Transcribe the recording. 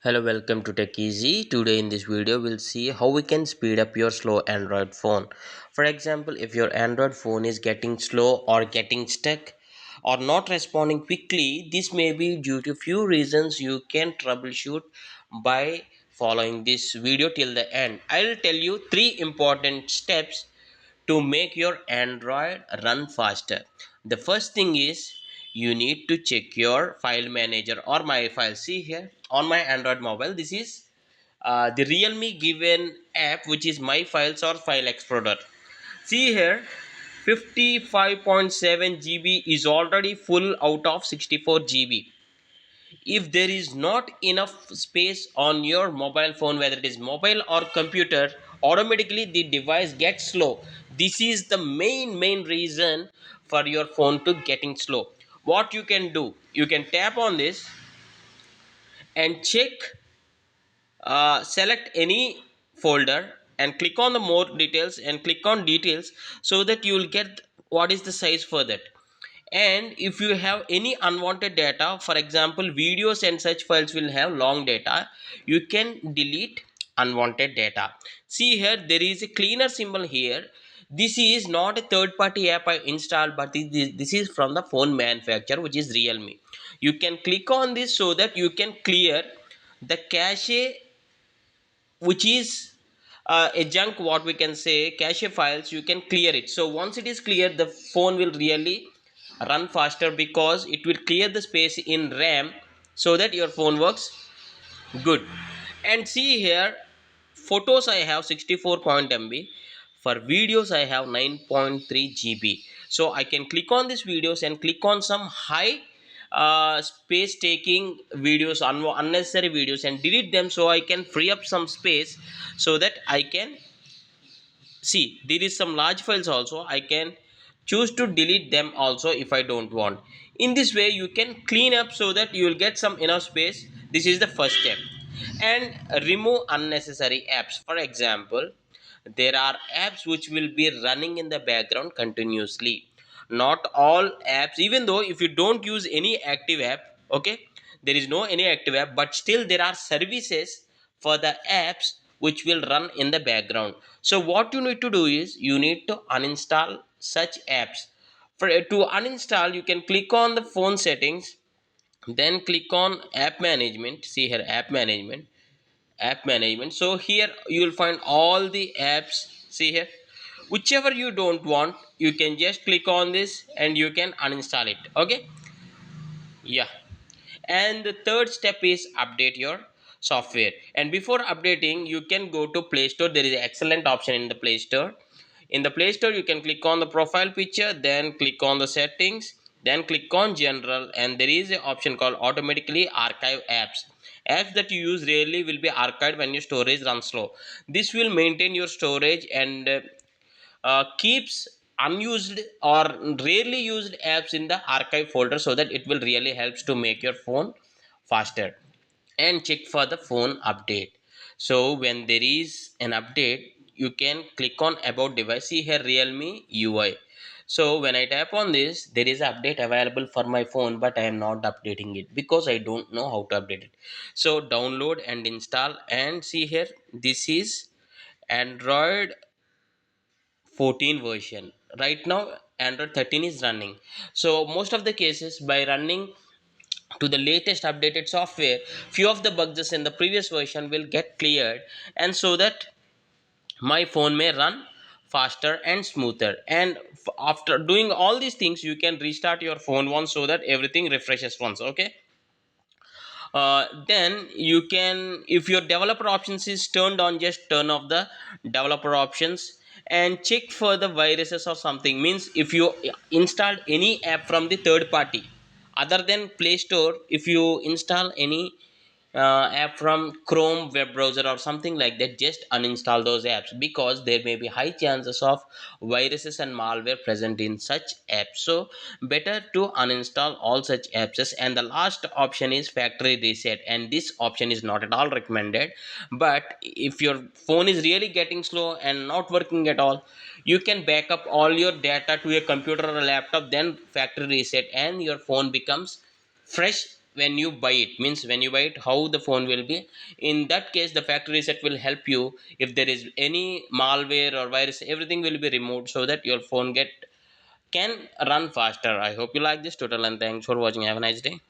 Hello, welcome to Tech Easy. Today in this video we'll see how we can speed up your slow Android phone. For example, if your Android phone is getting slow or getting stuck or not responding quickly, this may be due to few reasons. You can troubleshoot by following this video till the end. I'll tell you three important steps to make your Android run faster. The first thing is you need to check your file manager or my file. See here on my Android mobile, this is the Realme given app, which is my files or file explorer. See here, 55.7 GB is already full out of 64 GB. If there is not enough space on your mobile phone, whether it is mobile or computer, automatically the device gets slow. This is the main reason for your phone to getting slow. What you can do, you can tap on this and check, select any folder and click on the more details and click on details, so that you will get what is the size for that. And if you have any unwanted data, for example videos and such files will have long data, you can delete unwanted data. See here, there is a cleaner symbol here. This is not a third party app I installed, but this is from the phone manufacturer, which is Realme. You can click on this so that you can clear the cache, which is a junk, what we can say, cache files. You can clear it. So once it is cleared, the phone will really run faster, because it will clear the space in RAM, so that your phone works good. And see here, photos I have 64 MB, for videos I have 9.3 GB. So I can click on these videos and click on some high space taking videos, unnecessary videos, and delete them, so I can free up some space, so that I can see. There is some large files also, I can choose to delete them also if I don't want. In this way you can clean up, so that you will get some enough space. This is the first step. And remove unnecessary apps. For example, there are apps which will be running in the background continuously. Not all apps, even though if you don't use any active app, okay, there is no any active app, but still there are services for the apps which will run in the background. So what you need to do is you need to uninstall such apps. For to uninstall, you can click on the phone settings, then click on app management. See here, app management. So here you will find all the apps. See here, whichever you don't want, you can just click on this and you can uninstall it. Okay, yeah. And the third step is update your software. And before updating, you can go to Play Store. There is an excellent option in the Play Store. In the Play Store, you can click on the profile picture, then click on the settings, then click on general, and there is an option called automatically archive apps. Apps that you use rarely will be archived when your storage runs slow. This will maintain your storage and keeps unused or rarely used apps in the archive folder, so that it will really helps to make your phone faster. And check for the phone update. So when there is an update, you can click on about device. See here, Realme UI. So when I tap on this, there is an update available for my phone, but I am not updating it because I don't know how to update it. So download and install, and see here, this is Android 14 version. Right now Android 13 is running. So most of the cases, by running to the latest updated software, few of the bugs in the previous version will get cleared, and so that my phone may run faster and smoother. And after doing all these things, you can restart your phone once, so that everything refreshes once. Okay, then you can, if your developer options is turned on, just turn off the developer options and check for the viruses or something. Means if you installed any app from the third party other than Play Store, if you install any app from Chrome web browser or something like that, just uninstall those apps, because there may be high chances of viruses and malware present in such apps. So better to uninstall all such apps. And the last option is factory reset, and this option is not at all recommended. But if your phone is really getting slow and not working at all, you can back up all your data to a computer or a laptop, then factory reset, and your phone becomes fresh when you buy it, means when you buy it, how the phone will be. In that case, the factory reset will help you. If there is any malware or virus, everything will be removed so that your phone get can run faster. I hope you like this tutorial, and thanks for watching. Have a nice day.